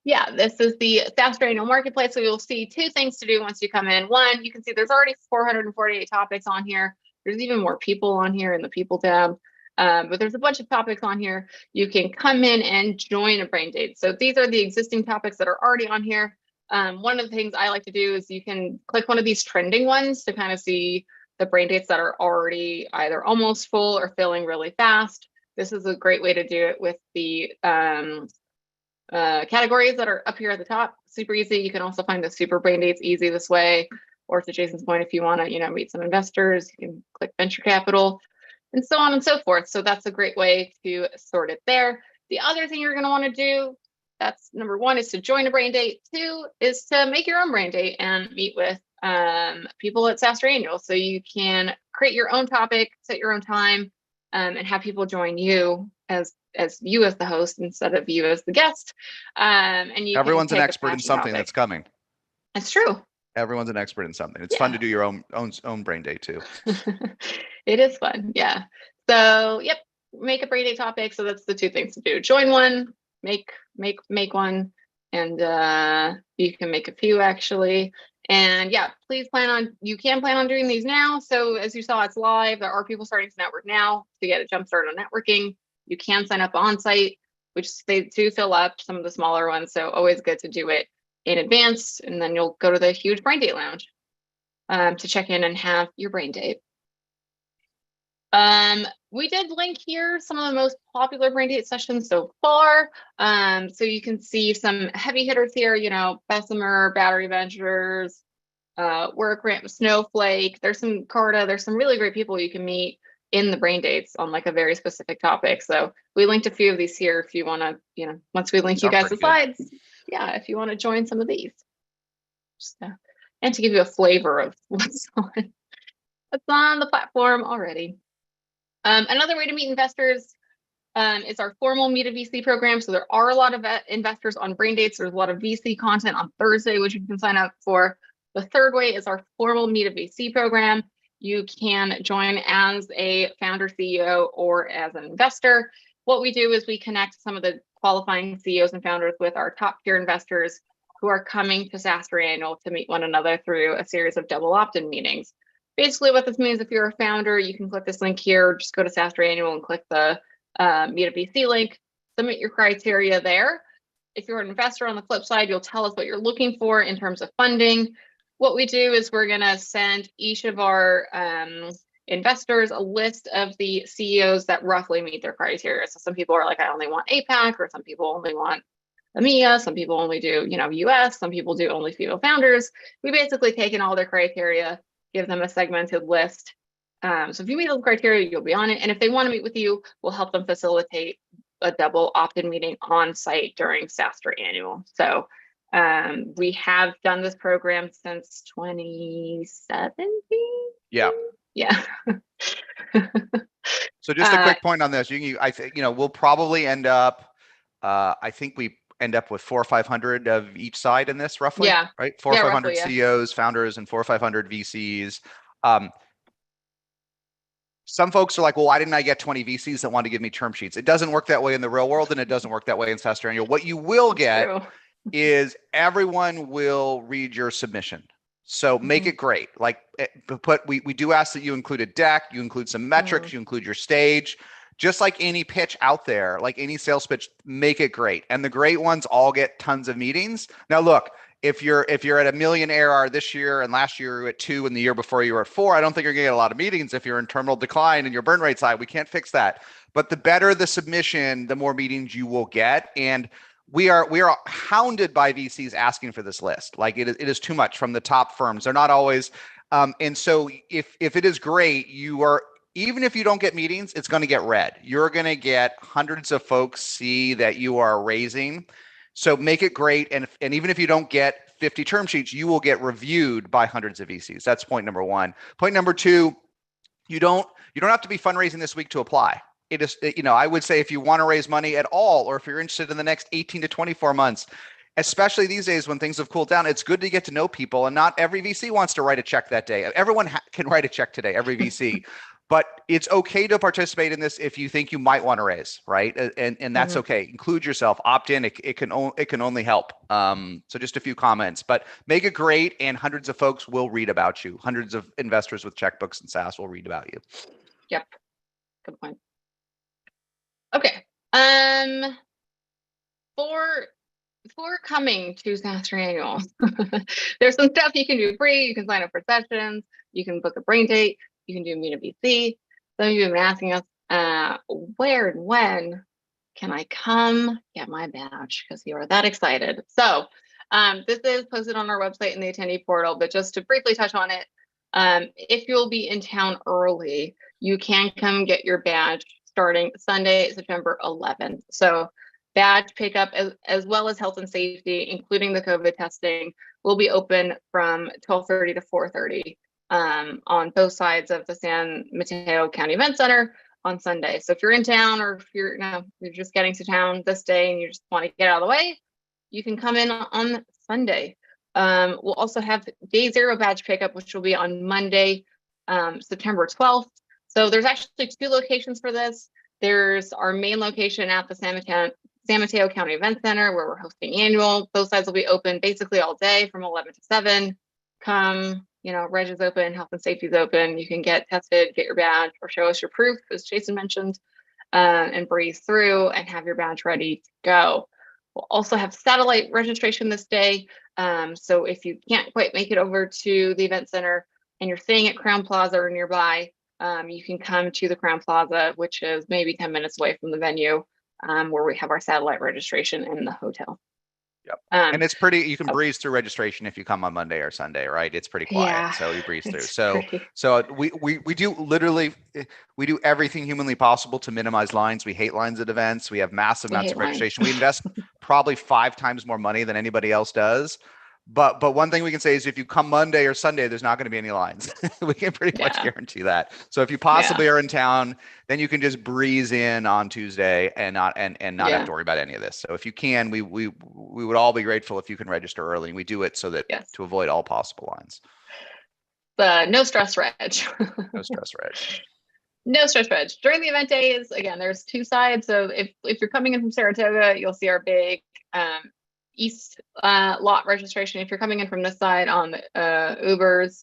yeah, this is the SaaStr annual marketplace. So you'll see two things to do once you come in. One, you can see there's already 448 topics on here. There's even more people on here in the people tab, but there's a bunch of topics on here. You can come in and join a brain date. So these are the existing topics that are already on here. One of the things I like to do is you can click one of these trending ones to kind of see the brain dates that are already either almost full or filling really fast. This is a great way to do it with the categories that are up here at the top. Super easy. You can also find the super brain dates easy this way. Or to Jason's point, if you want to, meet some investors, you can click venture capital and so on and so forth. So that's a great way to sort it there. The other thing you're going to want to do, that's number one, is to join a brain date. Two is to make your own brain date and meet with people at SaaStr Annual. So you can create your own topic, set your own time, and have people join you as you as the host instead of you as the guest. And you everyone's an expert in something that's coming. That's true. Everyone's an expert in something. It's fun to do your own brain day too. It is fun. Yeah. So yep, make a brain day topic. So that's the two things to do. Join one, make one, and you can make a few actually. And yeah, you can plan on doing these now. So as you saw, it's live. There are people starting to network now to get a jump start on networking. You can sign up on site, which they do fill up, some of the smaller ones. So always good to do it in advance, and then you'll go to the huge brain date lounge to check in and have your brain date. We did link here some of the most popular brain date sessions so far. So you can see some heavy hitters here, Bessemer, Battery Ventures, WorkRamp, Snowflake. There's some Carta. There's some really great people you can meet in the brain dates on like a very specific topic. So we linked a few of these here if you want to, once we link you guys the slides. Yeah, if you want to join some of these. And to give you a flavor of what's on the platform already. Another way to meet investors is our formal Meet a VC program. So there are a lot of investors on brain dates. There's a lot of VC content on Thursday, which you can sign up for. The third way is our formal Meet a VC program. You can join as a founder, CEO, or as an investor. What we do is we connect some of the qualifying CEOs and founders with our top tier investors who are coming to SaaStr Annual to meet one another through a series of double opt-in meetings. Basically what this means, if you're a founder, you can click this link here, just go to SaaStr Annual and click the Meet a VC link, submit your criteria there. If you're an investor, on the flip side, you'll tell us what you're looking for in terms of funding. What we do is we're gonna send each of our investors a list of the CEOs that roughly meet their criteria. So some people are like, I only want APAC, or some people only want EMEA, some people only do, US, some people do only female founders. We basically take in all their criteria, give them a segmented list. So if you meet those criteria, you'll be on it. And if they want to meet with you, we'll help them facilitate a double opt-in meeting on site during SaaStr Annual. So we have done this program since 2017. Yeah. So just a quick point on this. I think we'll probably end up. I think we end up with 400 or 500 of each side in this, roughly. Yeah. Right. 400 or 500 CEOs, founders, and 400 or 500 VCs. Some folks are like, well, why didn't I get 20 VCs that want to give me term sheets? It doesn't work that way in the real world, and it doesn't work that way in SaaStr Annual. What you will get is everyone will read your submission. So make it great. Like, we do ask that you include a deck, you include some metrics, you include your stage. Just like any pitch out there, like any sales pitch, make it great. And the great ones all get tons of meetings. Now, look, if you're at $1 million ARR this year, and last year you were at 2, and the year before you were at 4, I don't think you're gonna get a lot of meetings. If you're in terminal decline and your burn rate's high, we can't fix that. But the better the submission, the more meetings you will get. And we are hounded by VCs asking for this list. Like it is too much from the top firms. They're not always. And so if it is great, even if you don't get meetings, it's going to get read. You're going to get hundreds of folks see that you are raising. So make it great. And even if you don't get 50 term sheets, you will get reviewed by hundreds of VCs. That's point number one. Point number two, you don't have to be fundraising this week to apply. It is, I would say if you want to raise money at all, or if you're interested in the next 18 to 24 months, especially these days when things have cooled down, it's good to get to know people. And not every VC wants to write a check that day. Everyone can write a check today, every VC. But it's okay to participate in this if you think you might want to raise, right? And that's okay. Include yourself, opt in. It can only help. So just a few comments, but make it great, and hundreds of folks will read about you. Hundreds of investors with checkbooks and SaaS will read about you. Yep. Good point. Okay. For coming to SaaStr Annual, there's some stuff you can do free. You can sign up for sessions. You can book a brain date. You can do Meet a VC. Some of you have been asking us, where and when can I come get my badge? Because you are that excited. So this is posted on our website in the attendee portal, but just to briefly touch on it, if you'll be in town early, you can come get your badge starting Sunday, September 11th. So badge pickup as well as health and safety, including the COVID testing, will be open from 12:30 to 4:30 on both sides of the San Mateo County Event Center on Sunday. So if you're in town, or if you're just getting to town this day and you just want to get out of the way, you can come in on Sunday. We'll also have day 0 badge pickup, which will be on Monday, September 12th. So there's actually 2 locations for this. There's our main location at the San Mateo County Event Center, where we're hosting annual. Both sides will be open basically all day from 11 to 7. Come, reg is open, health and safety is open. You can get tested, get your badge, or show us your proof, as Jason mentioned, and breeze through and have your badge ready to go. We'll also have satellite registration this day. So if you can't quite make it over to the event center and you're staying at Crown Plaza or nearby, you can come to the Crown Plaza, which is maybe 10 minutes away from the venue, where we have our satellite registration in the hotel. Yep. And it's pretty, you can breeze through registration if you come on Monday or Sunday, right? It's pretty quiet. Yeah, so you breeze through. So we do literally, we do everything humanly possible to minimize lines. We hate lines at events. We have massive amounts of registration. We invest probably 5 times more money than anybody else does. But one thing we can say is if you come Monday or Sunday, there's not going to be any lines. We can pretty much guarantee that. So if you possibly are in town, then you can just breeze in on Tuesday and not have to worry about any of this. So if you can, we would all be grateful if you can register early, and we do it so that to avoid all possible lines. No stress reg. No stress reg. No stress reg. During the event days, again, there's 2 sides. So if you're coming in from Saratoga, you'll see our big east lot registration. If you're coming in from this side on Ubers,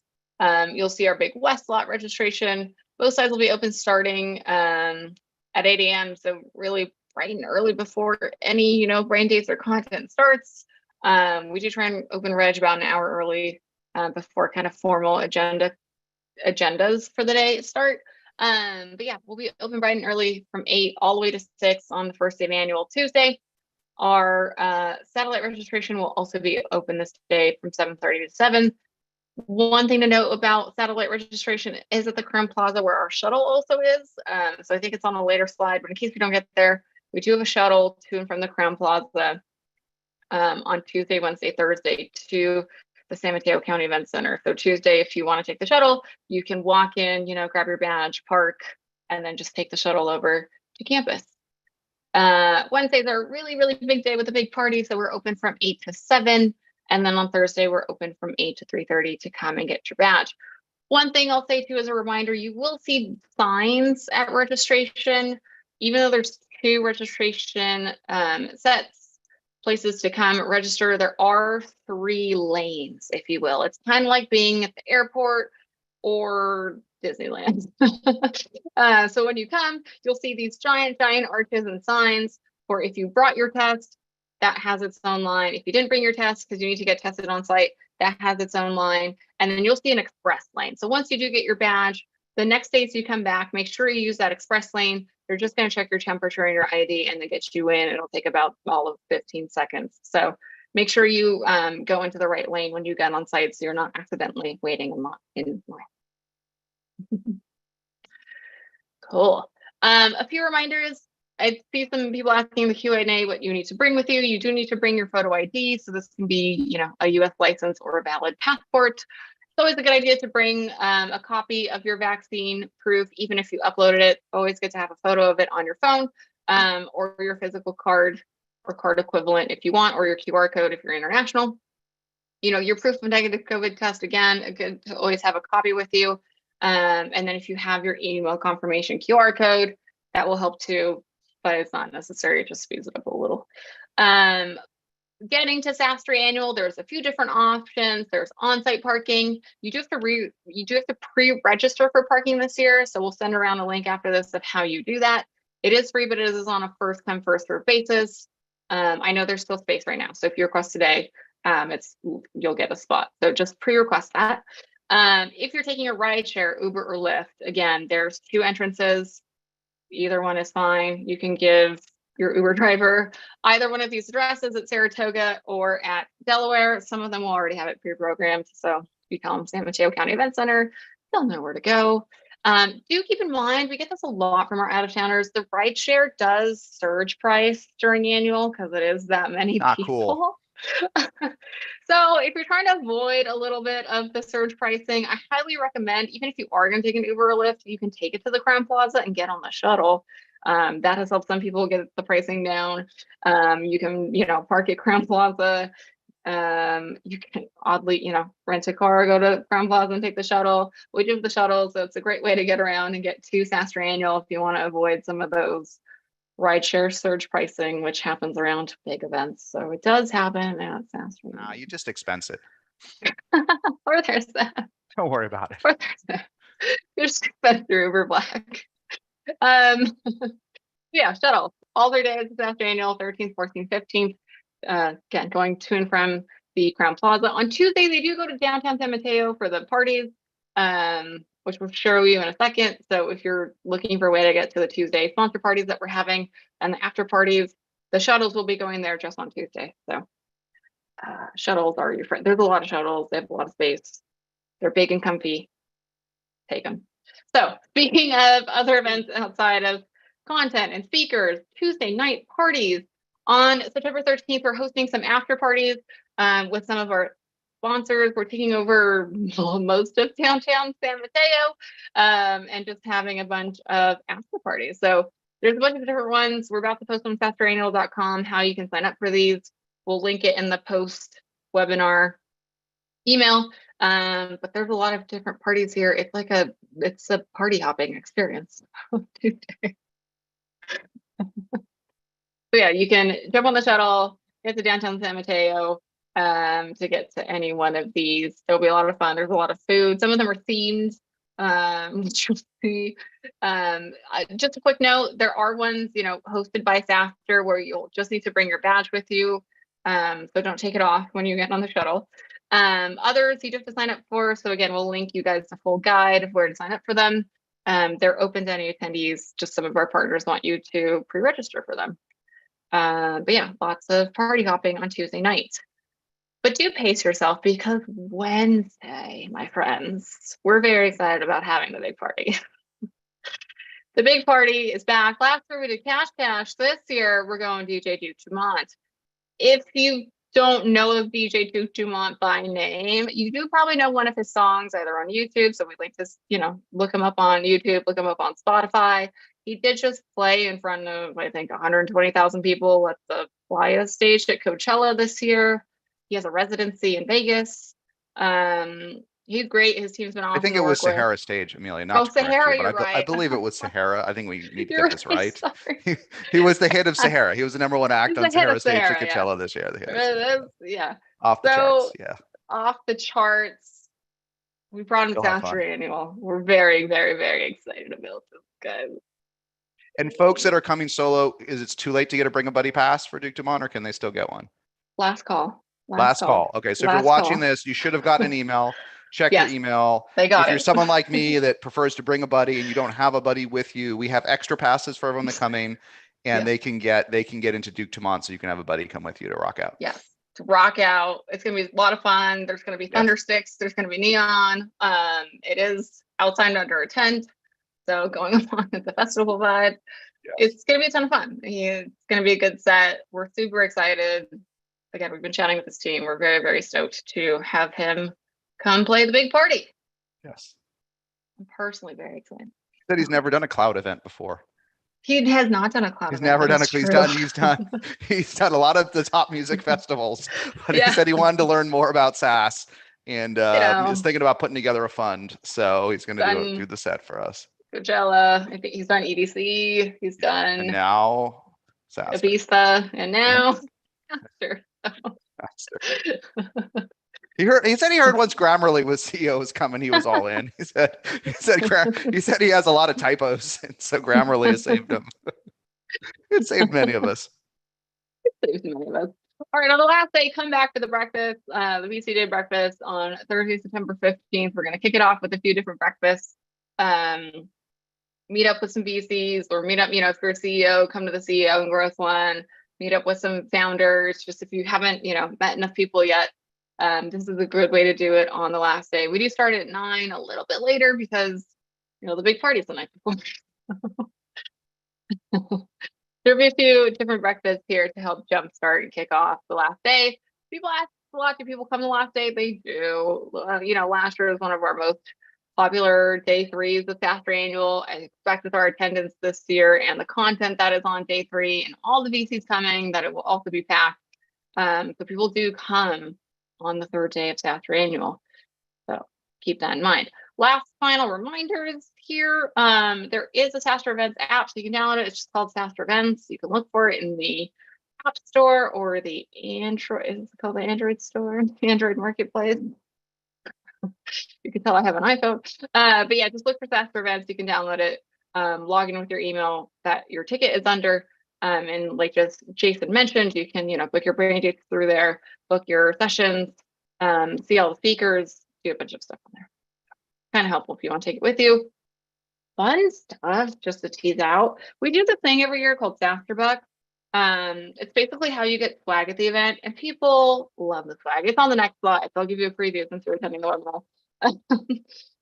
you'll see our big west lot registration. Both sides will be open starting at 8 a.m. So really bright and early before any brain dates or content starts. We do try and open reg about an hour early before kind of formal agendas for the day start. But yeah, we'll be open bright and early from 8 all the way to 6 on the first day of annual Tuesday. Our satellite registration will also be open this day from 7:30 to 7. One thing to note about satellite registration is at the Crown Plaza, where our shuttle also is. So I think it's on a later slide, but in case we don't get there, we do have a shuttle to and from the Crown Plaza on Tuesday, Wednesday, Thursday to the San Mateo County Event Center. So Tuesday, if you want to take the shuttle, you can walk in, grab your badge, park, and then just take the shuttle over to campus. Wednesdays are a really, really big day with a big party. So we're open from 8 to 7. And then on Thursday, we're open from 8 to 3:30 to come and get your badge. One thing I'll say too, as a reminder, you will see signs at registration, even though there's 2 registration sets, places to come register. There are 3 lanes, if you will. It's kind of like being at the airport or Disneyland. So when you come, you'll see these giant arches and signs for if you brought your test, that has its own line. If you didn't bring your test because you need to get tested on site, that has its own line. And then you'll see an express lane. So once you do get your badge, the next days you come back, make sure you use that express lane. They're just going to check your temperature and your ID and then get you in. It'll take about all of 15 seconds. So make sure you go into the right lane when you get on site so you're not accidentally waiting in line. Cool. A few reminders. I see some people asking in the Q&A what you need to bring with you. You do need to bring your photo ID. So this can be, a US license or a valid passport. It's always a good idea to bring a copy of your vaccine proof, even if you uploaded it. Always good to have a photo of it on your phone, or your physical card or card equivalent if you want, or your QR code if you're international. Your proof of negative COVID test, again, good to always have a copy with you. And then if you have your email confirmation QR code, that will help too, but it's not necessary. It just speeds it up a little. Getting to SaaStr Annual, there's a few different options. There's on-site parking. You do have to pre-register for parking this year. So we'll send around a link after this of how you do that. It is free, but it is on a first come, first served basis. I know there's still space right now. So if you request today, you'll get a spot. So just pre-request that. If you're taking a ride share, Uber or Lyft, again, there's 2 entrances. Either one is fine. You can give your Uber driver either one of these addresses at Saratoga or at Delaware. Some of them will already have it pre-programmed. So if you tell them San Mateo County Event Center, they'll know where to go. Do keep in mind, we get this a lot from our out-of-towners. The ride share does surge price during annual because it is that many people. Cool. So if you're trying to avoid a little bit of the surge pricing, I highly recommend, even if you are going to take an Uber or Lyft, you can take it to the Crown Plaza and get on the shuttle. That has helped some people get the pricing down. You can, park at Crown Plaza. You can oddly, rent a car, go to Crown Plaza and take the shuttle. We do the shuttle, so it's a great way to get around and get to SaaStr Annual if you want to avoid some of those rideshare surge pricing, which happens around big events. So it does happen at SaaStr. Nah, you just expense it. Or there's that. Don't worry about it. Or there's that. You just expense through Uber Black. Yeah, shuttle. All their days at SaaStr Annual, 13th, 14th, 15th. Again, going to and from the Crown Plaza. On Tuesday, they do go to downtown San Mateo for the parties, which we'll show you in a second. So if you're looking for a way to get to the Tuesday sponsor parties that we're having and the after parties, the shuttles will be going there just on Tuesday. So shuttles are your friend. There's a lot of shuttles. They have a lot of space. They're big and comfy. Take them. So speaking of other events outside of content and speakers, Tuesday night parties. On September 13th, we're hosting some after parties with some of our sponsors. We're taking over most of downtown San Mateo and just having a bunch of after parties. So there's a bunch of different ones. We're about to post on SaaStrAnnual.com how you can sign up for these. We'll link it in the post webinar email. But there's a lot of different parties here. It's a party hopping experience. So yeah, you can jump on the shuttle, get to downtown San Mateo to get to any one of these. There'll be a lot of fun. There's a lot of food. Some of them are themed. Which you'll see. Just a quick note, there are ones, hosted by SaaStr where you'll just need to bring your badge with you. So don't take it off when you get on the shuttle. Others you just have to sign up for. So again, we'll link you guys the full guide of where to sign up for them. They're open to any attendees. Just some of our partners want you to pre-register for them. But yeah, lots of party hopping on Tuesday night. But do pace yourself because Wednesday, my friends, we're very excited about having the big party. The big party is back. Last year we did Cash. This year we're going DJ Duke Dumont. If you don't know of DJ Duke Dumont by name, you do probably know one of his songs either on YouTube. So we like to, look him up on YouTube, look him up on Spotify. He did just play in front of, I think, 120,000 people at the Playa stage at Coachella this year. He has a residency in Vegas. He's great. His team's been awesome. I think it was Sahara stage, Amelia. Not Sahara, you, but you're right. I believe it was Sahara. I think we need to You're get this right. He was the hit of Sahara. He was the #1 act on Sahara stage at Coachella this year. Yeah. Off the charts. Yeah. Off the charts. We brought him to SaaStr Annual. We're very, very, very excited about this, guys. And folks that are coming solo, is it too late to bring a buddy pass for Duke Dumont, or can they still get one? Last call. Last call. Okay, so if you're watching this, you should have gotten an email. Check your email. If you're someone like me that prefers to bring a buddy and you don't have a buddy with you, we have extra passes for everyone that's coming, and they can get into Duke Dumont, so you can have a buddy come with you to rock out. Yes, to rock out. It's gonna be a lot of fun. There's gonna be thunder sticks. There's gonna be neon. It is outside under a tent, so going along with the festival vibe. It's going to be a ton of fun. It's going to be a good set. We're super excited. Again, we've been chatting with this team. We're very, very stoked to have him come play the big party. Yes. I'm personally very excited. He said he's never done a cloud event before. He has not done a cloud He's event. never done he's done a lot of the top music festivals, but he said he wanted to learn more about SaaS and is thinking about putting together a fund. So he's going to do the set for us. Coachella. I think he's done EDC. He's done and now SaaStr. Ibiza, and now SaaStr. He said he heard once Grammarly was CEO was coming, he was all in. He said he has a lot of typos, and so Grammarly has saved him. It saved many of us. All right, on the last day, come back to the breakfast, the VC Day breakfast on Thursday, September 15th. We're going to kick it off with a few different breakfasts. Meet up with some VCs, or meet up, if you're a CEO, come to the CEO and growth one. Meet up with some founders. Just if you haven't, met enough people yet, this is a good way to do it on the last day. We do start at 9, a little bit later, because the big party's the night before. There'll be a few different breakfasts here to help jumpstart and kick off the last day. People ask a lot, do people come the last day? They do. Last year was one of our most popular day 3s of SaaStr Annual. I expect with our attendance this year and the content that is on day 3 and all the VCs coming, that it will also be packed. So people do come on the 3rd day of SaaStr Annual. So keep that in mind. Last final reminders here. There is a SaaStr Events app, so you can download it. It's just called SaaStr Events. You can look for it in the App Store or the Android. Is it called the Android Store? Android Marketplace. You can tell I have an iPhone. But yeah, just look for SaaStr Events. You can download it. Log in with your email that your ticket is under. And like just Jason mentioned, you can book your brain dates through there, book your sessions, see all the speakers, do a bunch of stuff on there. Kind of helpful if you want to take it with you. Fun stuff, just to tease out. We do this thing every year called SaaStr Bucks. It's basically how you get swag at the event, and people love the swag. It's on the next slide, so I'll give you a preview since you're attending the webinar.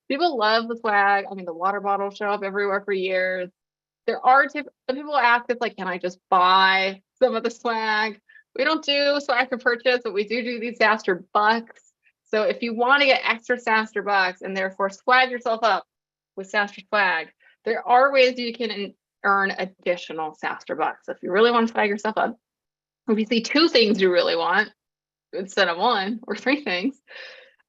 People love the swag. I mean, the water bottles show up everywhere for years. There are some people ask us, like, can I just buy some of the swag? We don't do swag for purchase, but we do these SaaStr Bucks. So if you want to get extra SaaStr Bucks and therefore swag yourself up with SaaStr swag, there are ways you can earn additional SaaStr Bucks. So if you really want to swag yourself up, if you see 2 things you really want instead of 1 or 3 things,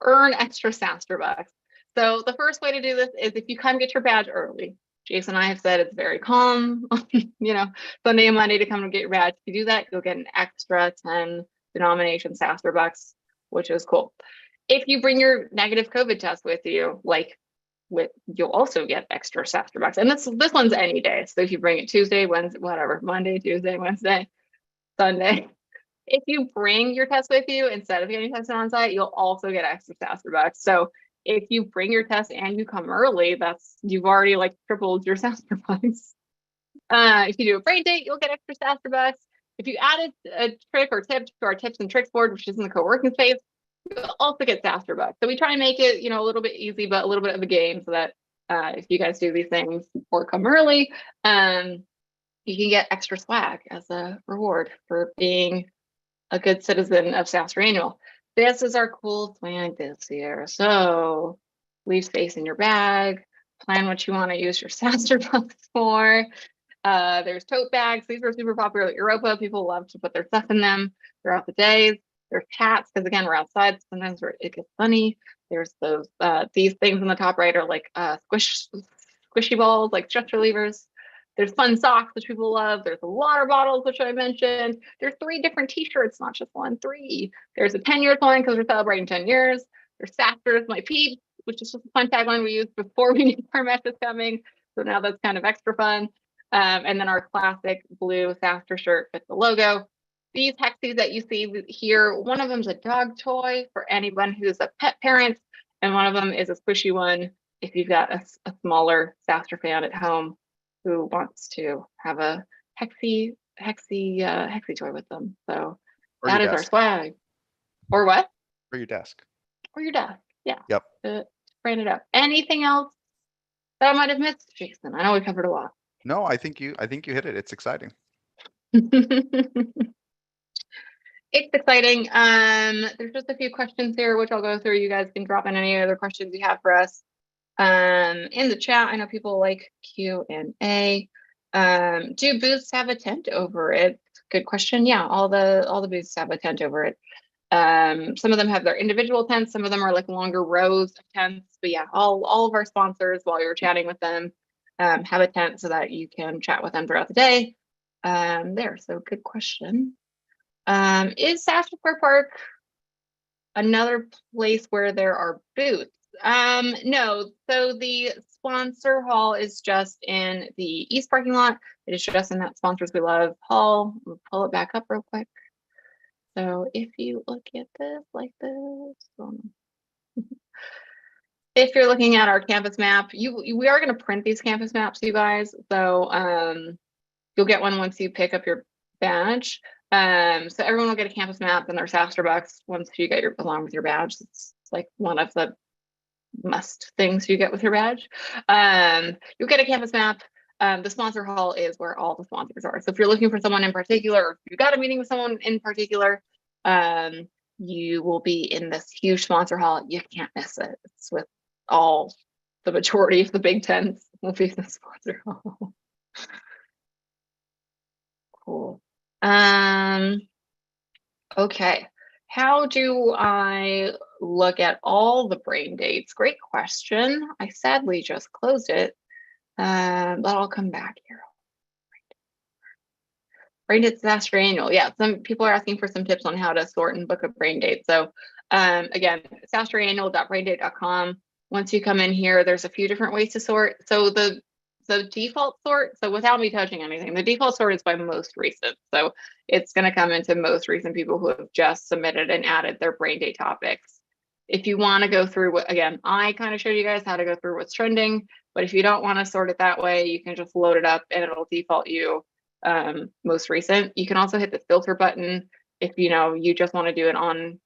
earn extra SaaStr Bucks. So the first way to do this is if you come get your badge early. Jason and I have said it's very calm, Sunday and Monday to come and get your badge. If you do that, you'll get an extra 10 denomination SaaStr Bucks, which is cool. If you bring your negative COVID test with you, you'll also get extra SaaStr Bucks. And this one's any day. So if you bring it Tuesday, Wednesday, whatever, Monday, Tuesday, Wednesday, Sunday. If you bring your test with you instead of getting tested on site, you'll also get extra SaaStr Bucks. So if you bring your test and you come early, you've already tripled your SaaStr Bucks. If you do a brain date, you'll get extra SaaStr Bucks. If you added a trick or tip to our tips and tricks board, which is in the co-working space, you'll also get SaaStr Bucks. So we try and make it, a little bit easy, but a little bit of a game, so that if you guys do these things or come early, you can get extra swag as a reward for being a good citizen of SaaStr Annual. This is our cool swag this year. So leave space in your bag, plan what you want to use your SaaStr Bucks for. There's tote bags. These are super popular at Europa. People love to put their stuff in them throughout the days. There's hats, because again, we're outside. So sometimes it gets funny. There's those these things in the top right are like squishy balls, like stress relievers. There's fun socks, which people love. There's the water bottles, which I mentioned. There's 3 different t-shirts, not just 1, 3. There's a 10-year one because we're celebrating 10 years. There's SaaStr is my peeps, which is just a fun tagline we used before we knew our mesh is coming. So now that's kind of extra fun. And then our classic blue SaaStr shirt with the logo. These hexies that you see here, one of them is a dog toy for anyone who's a pet parent, and one of them is a squishy one if you've got a smaller SaaStr fan at home who wants to have a hexy toy with them. So that is our swag. Or what? Or your desk. Or your desk. Yeah. Yep. To brand it up. Anything else that I might have missed, Jason? I know we covered a lot. No, I think you hit it. It's exciting. It's exciting. There's just a few questions here, which I'll go through. You guys can drop in any other questions you have for us. In the chat, I know people like Q&A. Do booths have a tent over it? Good question. Yeah, all the booths have a tent over it. Some of them have their individual tents. Some of them are like longer rows of tents. But yeah, all of our sponsors, while you're chatting with them, have a tent so that you can chat with them throughout the day. So good question. Is SaaStr Park another place where there are booths? No. So the sponsor hall is just in the east parking lot. It is just in that Sponsors We Love hall. We'll pull it back up real quick. So if you look at this like this, if you're looking at our campus map, we are going to print these campus maps, you guys. So you'll get one once you pick up your badge. So everyone will get a campus map and their SaaStr bucks once you get along with your badge. It's like one of the must things you get with your badge. You'll get a campus map. The sponsor hall is where all the sponsors are. So if you're looking for someone in particular, or if you got a meeting with someone in particular, you will be in this huge sponsor hall. You can't miss it. It's with the majority of the big tents will be in the sponsor hall. Cool. Okay. How do I look at all the brain dates? Great question. I sadly just closed it, but I'll come back here. Brain dates SaaStr annual. Yeah, some people are asking for some tips on how to sort and book a brain date. So again, SaaStrannual.braindate.com. Once you come in here, there's a few different ways to sort. So the default sort, so without me touching anything, the default sort is by most recent. So it's going to come into most recent people who have just submitted and added their brain date topics. If you want to go through again, I kind of showed you guys how to go through what's trending, but if you don't want to sort it that way, you can just load it up and it'll default you most recent. You can also hit the filter button if you just want to do it on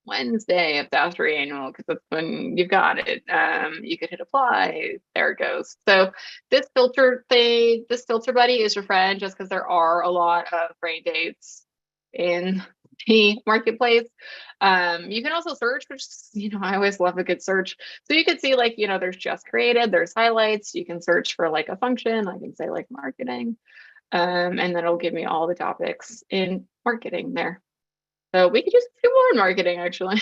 Wednesday of SaaStr annual, because that's when you've got it. You could hit apply. There it goes. So this filter buddy is your friend, just because there are a lot of brain dates in the marketplace. You can also search, which I always love a good search. So you can see there's just created, there's highlights. You can search for like a function. I can say like marketing, and then it'll give me all the topics in marketing there. So we could just do more in marketing, actually.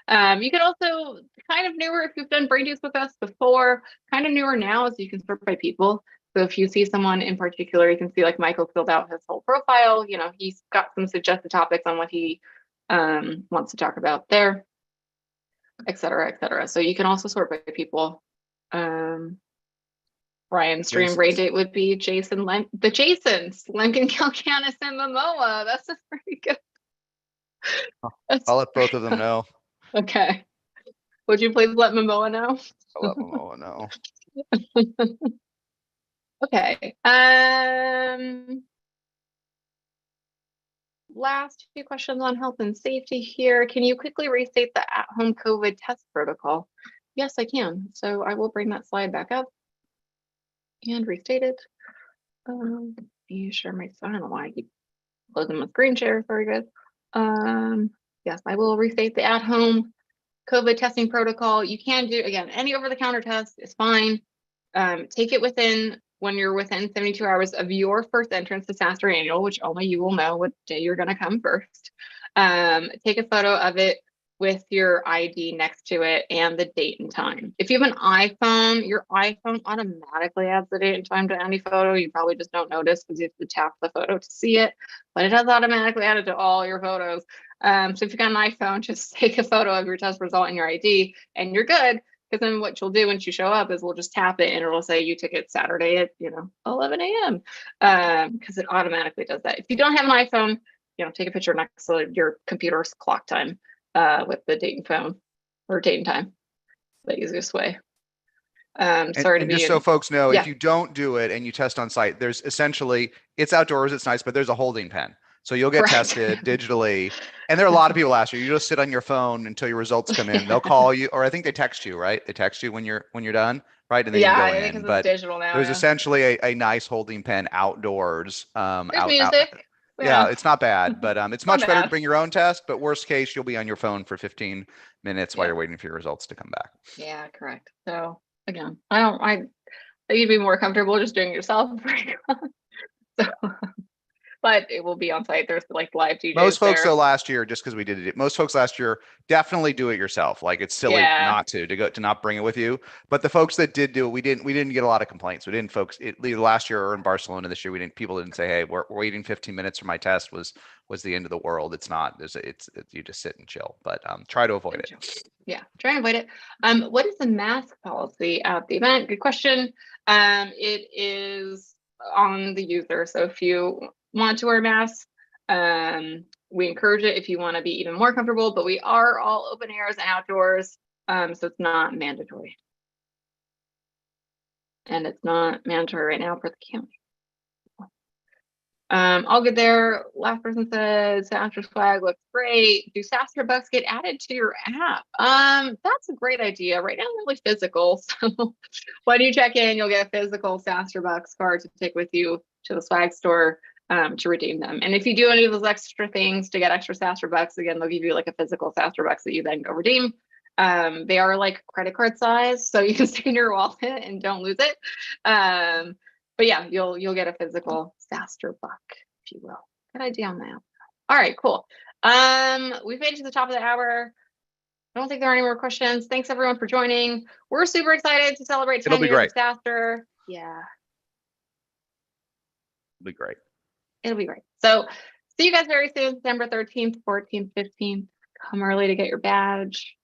You can also, kind of newer if you've done brain dates with us before, kind of newer now is you can sort by people. So if you see someone in particular, you can see like Michael filled out his whole profile. He's got some suggested topics on what he wants to talk about there, et cetera, et cetera. So you can also sort by people. Ryan's dream brain date would be the Jasons, Lincoln, Kilcanis, and Momoa. That's a pretty good. I'll let both of them know. Okay. Would you please let Momoa know? I'll let Momoa know. Okay. Last few questions on health and safety here. Can you quickly restate the at-home COVID test protocol? Yes, I can. So I will bring that slide back up and restate it. You share my screen. I don't know why I keep closing my screen share. Sorry, guys. Yes, I will restate the at-home COVID testing protocol. You can do, again, any over-the-counter test is fine. Take it when you're within 72 hours of your first entrance to SaaStr annual, which only you will know what day you're going to come first. Take a photo of it with your ID next to it and the date and time. If you have an iPhone, your iPhone automatically adds the date and time to any photo. You probably just don't notice because you have to tap the photo to see it, but it has automatically added to all your photos. So if you've got an iPhone, just take a photo of your test result and your ID and you're good. Because then what you'll do once you show up is we'll just tap it and it'll say you took it Saturday at 11 a.m. Because it automatically does that. If you don't have an iPhone, take a picture next to your computer's clock time with the date and phone or date and time. The easiest way. Just so folks know, if you don't do it and you test on site, there's essentially, it's outdoors, it's nice, but there's a holding pen. So you'll get tested digitally. And there are a lot of people last year. You just sit on your phone until your results come in. They'll call you, or I think they text you, right? They text you when you're done, right? And then Yeah, you go because in. it's But digital now. there's Yeah. essentially a nice holding pen outdoors. There's music. Yeah, Yeah, it's not bad, but it's not much better to bad. band your own test. But worst case, you'll be on your phone for 15 minutes while Yeah. you're waiting for your results to come back. Yeah, correct. So again, I think you'd be more comfortable just doing it yourself. So, but it will be on site. There's like live DJs Most folks there. though last year, just because we did it, most folks last year definitely do it yourself. Like it's silly Yeah. not to not bring it with you. But the folks that did do it, we didn't get a lot of complaints. We didn't folks either last year or in Barcelona this year. People didn't say, hey, we're waiting 15 minutes for my test was the end of the world. It's not. It's you just sit and chill. But try to avoid it. Yeah, try and avoid it. What is the mask policy at the event? Good question. It is on the user. So if you want to wear a mask, we encourage it if you want to be even more comfortable, but we are all open airs and outdoors. So it's not mandatory. And it's not mandatory right now for the county. All good there. Last person says SaaStr swag looks great. Do SaaStr bucks get added to your app? That's a great idea. Right now, I'm really physical. So when you check in, you'll get a physical SaaStr bucks card to take with you to the swag store to redeem them. And if you do any of those extra things to get extra SaaStr bucks, again, they'll give you like a physical SaaStr bucks that you then go redeem. They are like credit card size, so you can stay in your wallet and don't lose it. But yeah, you'll get a physical SaaStr buck, if you will. Good idea on that. All right, cool. We've made it to the top of the hour. I don't think there are any more questions. Thanks everyone for joining. We're super excited to celebrate 10 years of SaaStr. Yeah. It'll be great. It'll be great. So see you guys very soon, September 13th, 14th, 15th. Come early to get your badge.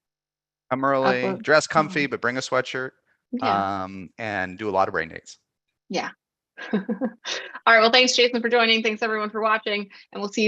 Come early, dress comfy, but bring a sweatshirt. Yeah. And do a lot of brain dates. Yeah. All right. Well, thanks, Jason, for joining. Thanks, everyone, for watching. And we'll see you